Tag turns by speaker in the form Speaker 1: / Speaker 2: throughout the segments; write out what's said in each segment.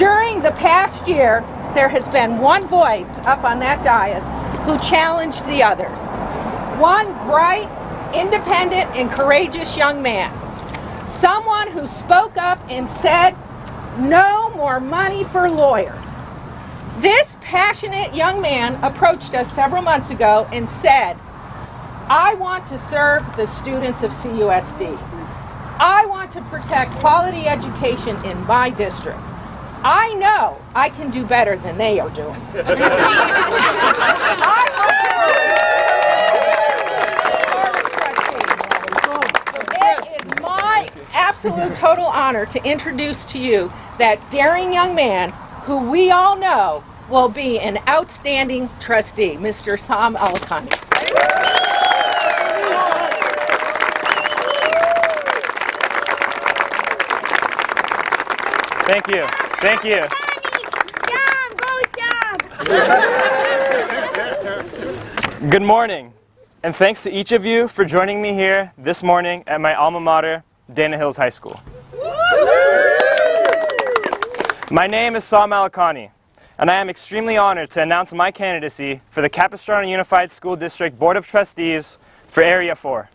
Speaker 1: During the past year, there has been one voice up on that dais who challenged the others. One bright, independent, and courageous young man. Someone who spoke up and said, "No more money for lawyers." This passionate young man approached us several months ago and said, "I want to serve the students of CUSD. I want to protect quality education in my district. I know I can do better than they are doing." It is my absolute total honor to introduce to you that daring young man who we all know will be an outstanding trustee, Mr. Saam Alikhani.
Speaker 2: Thank you. Thank you. Good morning, and thanks to each of you for joining me here this morning at my alma mater, Dana Hills High School. My name is Saam Alikhani, and I am extremely honored to announce my candidacy for the Capistrano Unified School District Board of Trustees for Area 4.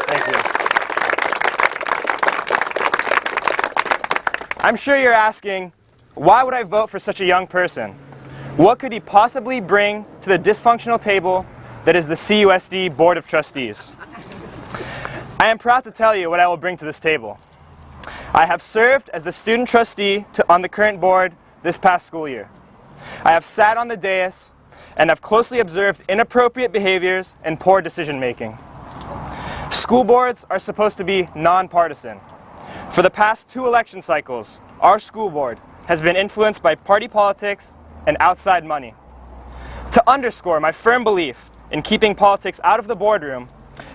Speaker 2: Thank you. I'm sure you're asking, why would I vote for such a young person? What could he possibly bring to the dysfunctional table that is the CUSD Board of Trustees? I am proud to tell you what I will bring to this table. I have served as the student trustee on the current board this past school year. I have sat on the dais and have closely observed inappropriate behaviors and poor decision making. School boards are supposed to be nonpartisan. For the past 2 election cycles, our school board has been influenced by party politics and outside money. To underscore my firm belief in keeping politics out of the boardroom,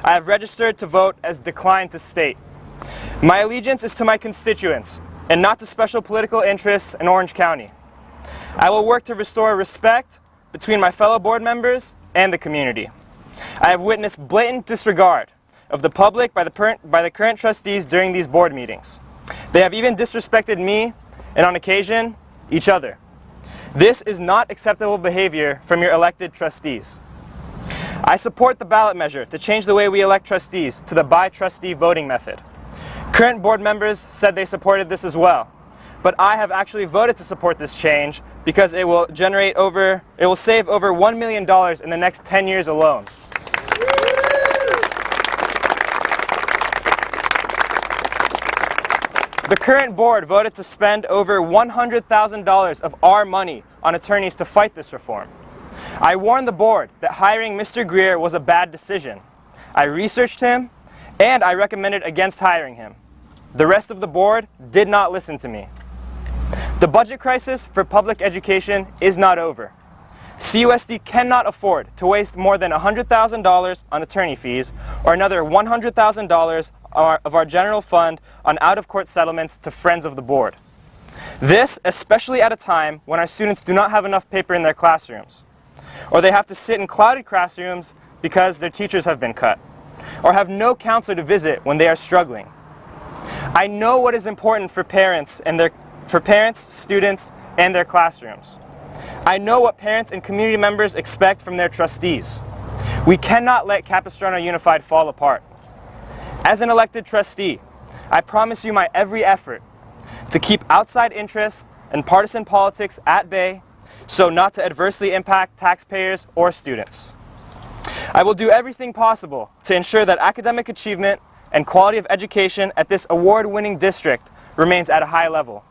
Speaker 2: I have registered to vote as declined to state. My allegiance is to my constituents and not to special political interests in Orange County. I will work to restore respect between my fellow board members and the community. I have witnessed blatant disregard of the public by the current trustees during these board meetings. They have even disrespected me and, on occasion, each other. This is not acceptable behavior from your elected trustees. I support the ballot measure to change the way we elect trustees to the by-trustee voting method. Current board members said they supported this as well, but I have actually voted to support this change because it will save over $1 million in the next 10 years alone. The current board voted to spend over $100,000 of our money on attorneys to fight this reform. I warned the board that hiring Mr. Greer was a bad decision. I researched him, and I recommended against hiring him. The rest of the board did not listen to me. The budget crisis for public education is not over. CUSD cannot afford to waste more than $100,000 on attorney fees or another $100,000 of our general fund on out-of-court settlements to friends of the board. This, especially at a time when our students do not have enough paper in their classrooms, or they have to sit in crowded classrooms because their teachers have been cut, or have no counselor to visit when they are struggling. I know what is important for parents, students, and their classrooms. I know what parents and community members expect from their trustees. We cannot let Capistrano Unified fall apart. As an elected trustee, I promise you my every effort to keep outside interests and partisan politics at bay so not to adversely impact taxpayers or students. I will do everything possible to ensure that academic achievement and quality of education at this award-winning district remains at a high level.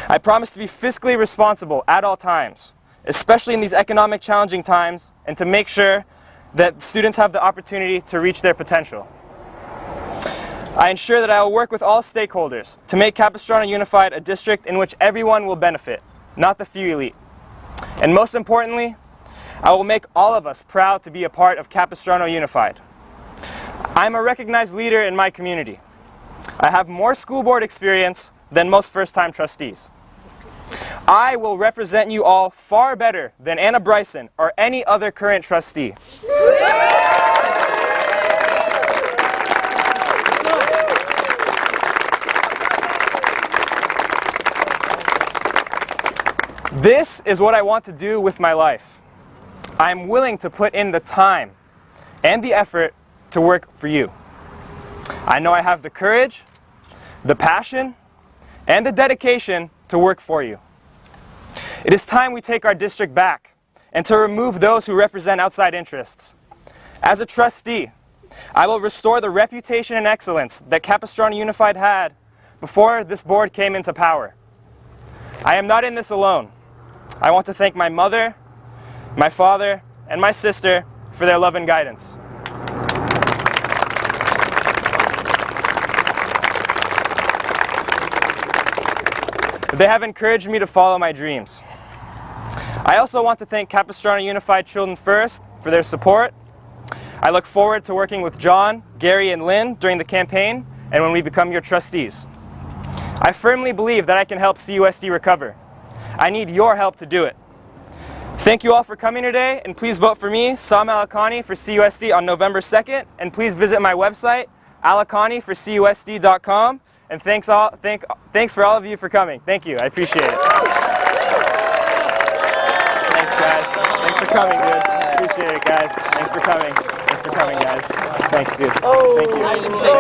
Speaker 2: I promise to be fiscally responsible at all times, especially in these economic challenging times, and to make sure that students have the opportunity to reach their potential. I ensure that I will work with all stakeholders to make Capistrano Unified a district in which everyone will benefit, not the few elite. And most importantly, I will make all of us proud to be a part of Capistrano Unified. I am a recognized leader in my community. I have more school board experience than most first-time trustees. I will represent you all far better than Anna Bryson or any other current trustee. This is what I want to do with my life. I'm willing to put in the time and the effort to work for you. I know I have the courage, the passion, and the dedication to work for you. It is time we take our district back and to remove those who represent outside interests. As a trustee, I will restore the reputation and excellence that Capistrano Unified had before this board came into power. I am not in this alone. I want to thank my mother, my father, and my sister for their love and guidance. They have encouraged me to follow my dreams. I also want to thank Capistrano Unified Children First for their support. I look forward to working with John, Gary, and Lynn during the campaign and when we become your trustees. I firmly believe that I can help CUSD recover. I need your help to do it. Thank you all for coming today, and please vote for me, Saam Alikhani, for CUSD on November 2nd, and please visit my website, alikhani4CUSD.com, and thanks for all of you for coming. Thank you, I appreciate it. Thanks guys, thanks for coming, dude. Appreciate it guys, thanks for coming guys. Thanks dude, thank you.